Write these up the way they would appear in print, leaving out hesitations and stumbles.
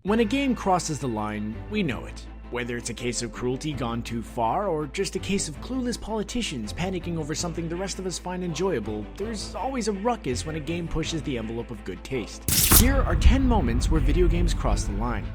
When a game crosses the line, we know it. Whether it's a case of cruelty gone too far, or just a case of clueless politicians panicking over something the rest of us find enjoyable, there's always a ruckus when a game pushes the envelope of good taste. Here are 10 moments where video games cross the line.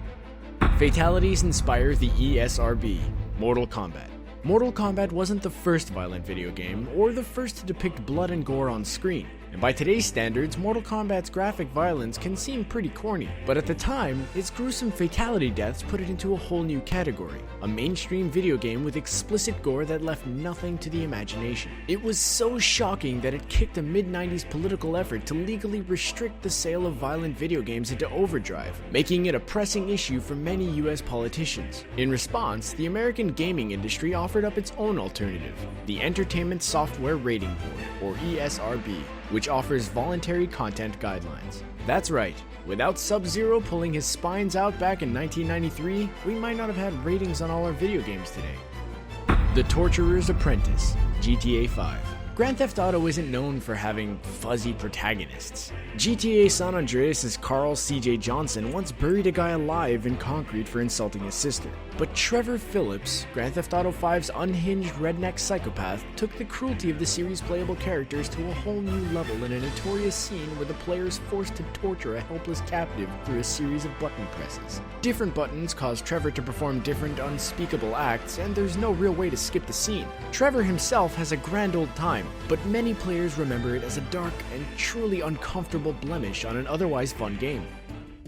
Fatalities inspire the ESRB. Mortal Kombat. Mortal Kombat wasn't the first violent video game, or the first to depict blood and gore on screen. And by today's standards, Mortal Kombat's graphic violence can seem pretty corny, but at the time, its gruesome fatality deaths put it into a whole new category, a mainstream video game with explicit gore that left nothing to the imagination. It was so shocking that it kicked a mid-90s political effort to legally restrict the sale of violent video games into overdrive, making it a pressing issue for many US politicians. In response, the American gaming industry offered up its own alternative, the Entertainment Software Rating Board, or ESRB, which offers voluntary content guidelines. That's right, without Sub-Zero pulling his spines out back in 1993, we might not have had ratings on all our video games today. The Torturer's Apprentice, GTA 5. Grand Theft Auto isn't known for having fuzzy protagonists. GTA San Andreas' Carl C.J. Johnson once buried a guy alive in concrete for insulting his sister. But Trevor Phillips, Grand Theft Auto 5's unhinged redneck psychopath, took the cruelty of the series' playable characters to a whole new level in a notorious scene where the player is forced to torture a helpless captive through a series of button presses. Different buttons cause Trevor to perform different unspeakable acts, and there's no real way to skip the scene. Trevor himself has a grand old time, but many players remember it as a dark and truly uncomfortable blemish on an otherwise fun game.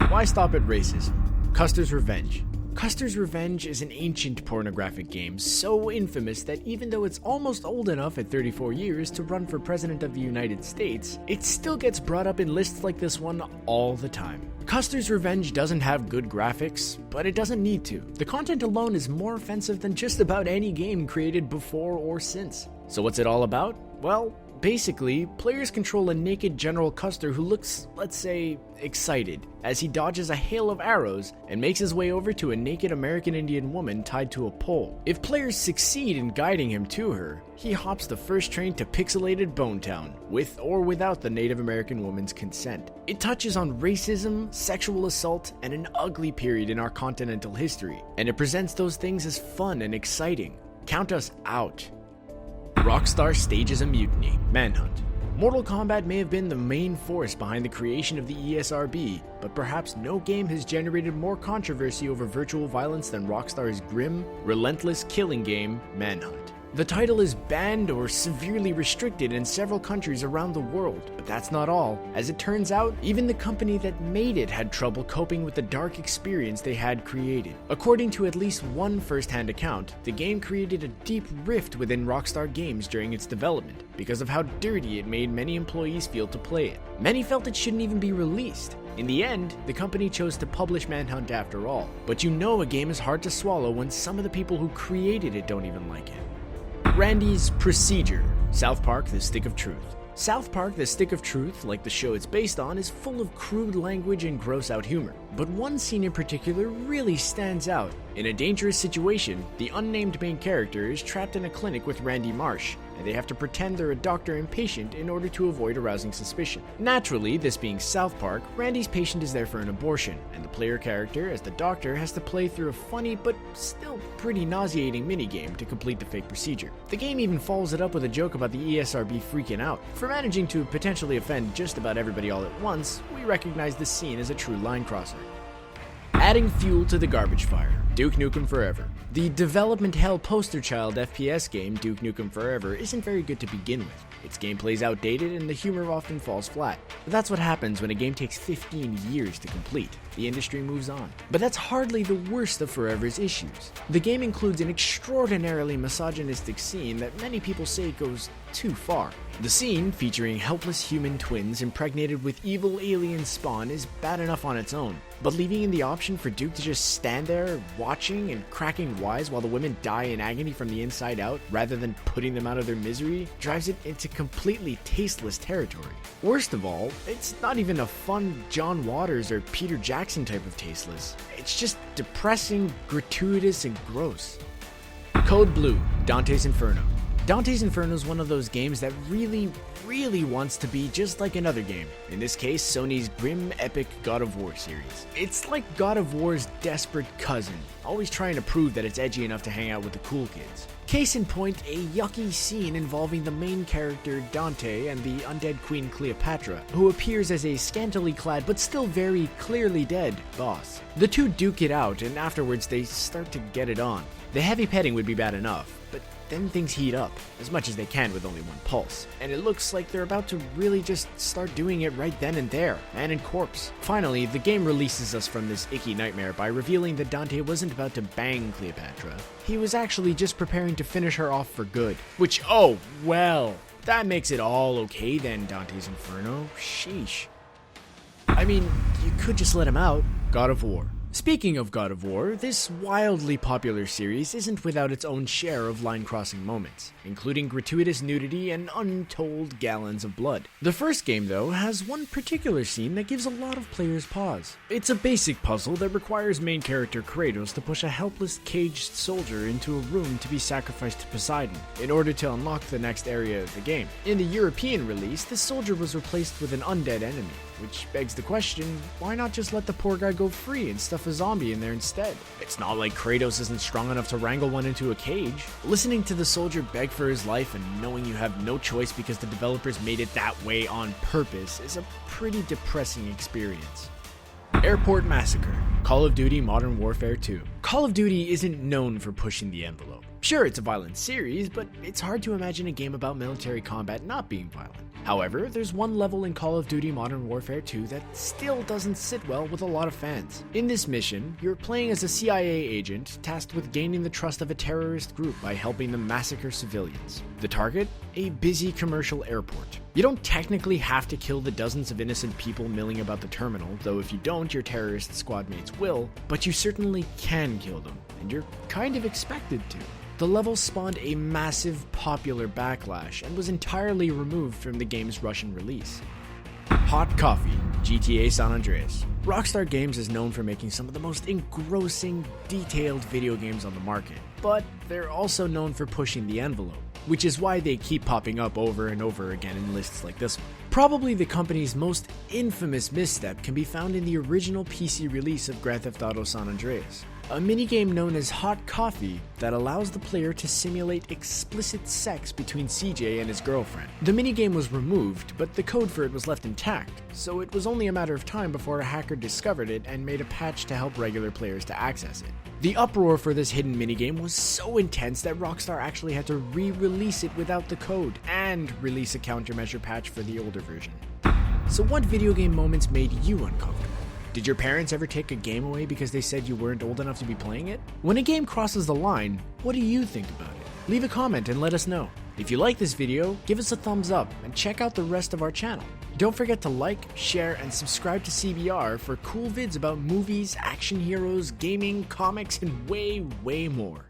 Why stop at racism? Custer's Revenge. Custer's Revenge is an ancient pornographic game so infamous that even though it's almost old enough at 34 years to run for President of the United States, it still gets brought up in lists like this one all the time. Custer's Revenge doesn't have good graphics, but it doesn't need to. The content alone is more offensive than just about any game created before or since. So what's it all about? Well, basically, players control a naked General Custer who looks, let's say, excited, as he dodges a hail of arrows and makes his way over to a naked American Indian woman tied to a pole. If players succeed in guiding him to her, he hops the first train to pixelated Bonetown, with or without the Native American woman's consent. It touches on racism, sexual assault, and an ugly period in our continental history, and it presents those things as fun and exciting. Count us out. Rockstar stages a mutiny. Manhunt. Mortal Kombat may have been the main force behind the creation of the ESRB, but perhaps no game has generated more controversy over virtual violence than Rockstar's grim, relentless killing game, Manhunt. The title is banned or severely restricted in several countries around the world, but that's not all. As it turns out, even the company that made it had trouble coping with the dark experience they had created. According to at least one first-hand account, the game created a deep rift within Rockstar Games during its development, because of how dirty it made many employees feel to play it. Many felt it shouldn't even be released. In the end, the company chose to publish Manhunt after all, but you know a game is hard to swallow when some of the people who created it don't even like it. Randy's Procedure. South Park: The Stick of Truth. South Park: The Stick of Truth, like the show it's based on, is full of crude language and gross-out humor. But one scene in particular really stands out. In a dangerous situation, the unnamed main character is trapped in a clinic with Randy Marsh, and they have to pretend they're a doctor and patient in order to avoid arousing suspicion. Naturally, this being South Park, Randy's patient is there for an abortion, and the player character, as the doctor, has to play through a funny but still pretty nauseating minigame to complete the fake procedure. The game even follows it up with a joke about the ESRB freaking out. For managing to potentially offend just about everybody all at once, we recognize this scene as a true line crosser. Adding fuel to the garbage fire. Duke Nukem Forever. The development hell poster child FPS game Duke Nukem Forever isn't very good to begin with. Its gameplay's outdated and the humor often falls flat. But that's what happens when a game takes 15 years to complete. The industry moves on. But that's hardly the worst of Forever's issues. The game includes an extraordinarily misogynistic scene that many people say goes too far. The scene, featuring helpless human twins impregnated with evil alien spawn, is bad enough on its own, but leaving in the option for Duke to just stand there, watching and cracking wise while the women die in agony from the inside out, rather than putting them out of their misery, drives it into completely tasteless territory. Worst of all, it's not even a fun John Waters or Peter Jackson type of tasteless. It's just depressing, gratuitous, and gross. Code Blue, Dante's Inferno. Dante's Inferno is one of those games that really wants to be just like another game. In this case, Sony's grim, epic God of War series. It's like God of War's desperate cousin, always trying to prove that it's edgy enough to hang out with the cool kids. Case in point, a yucky scene involving the main character Dante and the undead queen Cleopatra, who appears as a scantily clad but still very clearly dead boss. The two duke it out, and afterwards they start to get it on. The heavy petting would be bad enough, but then things heat up, as much as they can with only one pulse, and it looks like they're about to really just start doing it right then and there, man in corpse. Finally, the game releases us from this icky nightmare by revealing that Dante wasn't about to bang Cleopatra. He was actually just preparing to finish her off for good. Which, oh, well, that makes it all okay then, Dante's Inferno. Sheesh. I mean, you could just let him out. God of War. Speaking of God of War, this wildly popular series isn't without its own share of line-crossing moments, including gratuitous nudity and untold gallons of blood. The first game, though, has one particular scene that gives a lot of players pause. It's a basic puzzle that requires main character Kratos to push a helpless caged soldier into a room to be sacrificed to Poseidon, in order to unlock the next area of the game. In the European release, this soldier was replaced with an undead enemy, which begs the question, why not just let the poor guy go free and stuff a zombie in there instead? It's not like Kratos isn't strong enough to wrangle one into a cage. Listening to the soldier beg for his life and knowing you have no choice because the developers made it that way on purpose is a pretty depressing experience. Airport Massacre, Call of Duty Modern Warfare 2. Call of Duty isn't known for pushing the envelope. Sure, it's a violent series, but it's hard to imagine a game about military combat not being violent. However, there's one level in Call of Duty Modern Warfare 2 that still doesn't sit well with a lot of fans. In this mission, you're playing as a CIA agent tasked with gaining the trust of a terrorist group by helping them massacre civilians. The target? A busy commercial airport. You don't technically have to kill the dozens of innocent people milling about the terminal, though if you don't, your terrorist squad mates will, but you certainly can kill them, and you're kind of expected to. The level spawned a massive popular backlash and was entirely removed from the game's Russian release. Hot Coffee, GTA San Andreas. Rockstar Games is known for making some of the most engrossing, detailed video games on the market, but they're also known for pushing the envelope, which is why they keep popping up over and over again in lists like this one. Probably the company's most infamous misstep can be found in the original PC release of Grand Theft Auto San Andreas, a minigame known as Hot Coffee that allows the player to simulate explicit sex between CJ and his girlfriend. The minigame was removed, but the code for it was left intact, so it was only a matter of time before a hacker discovered it and made a patch to help regular players to access it. The uproar for this hidden minigame was so intense that Rockstar actually had to re-release it without the code, and release a countermeasure patch for the older version. So what video game moments made you uncomfortable? Did your parents ever take a game away because they said you weren't old enough to be playing it? When a game crosses the line, what do you think about it? Leave a comment and let us know. If you like this video, give us a thumbs up and check out the rest of our channel. Don't forget to like, share, and subscribe to CBR for cool vids about movies, action heroes, gaming, comics, and way more.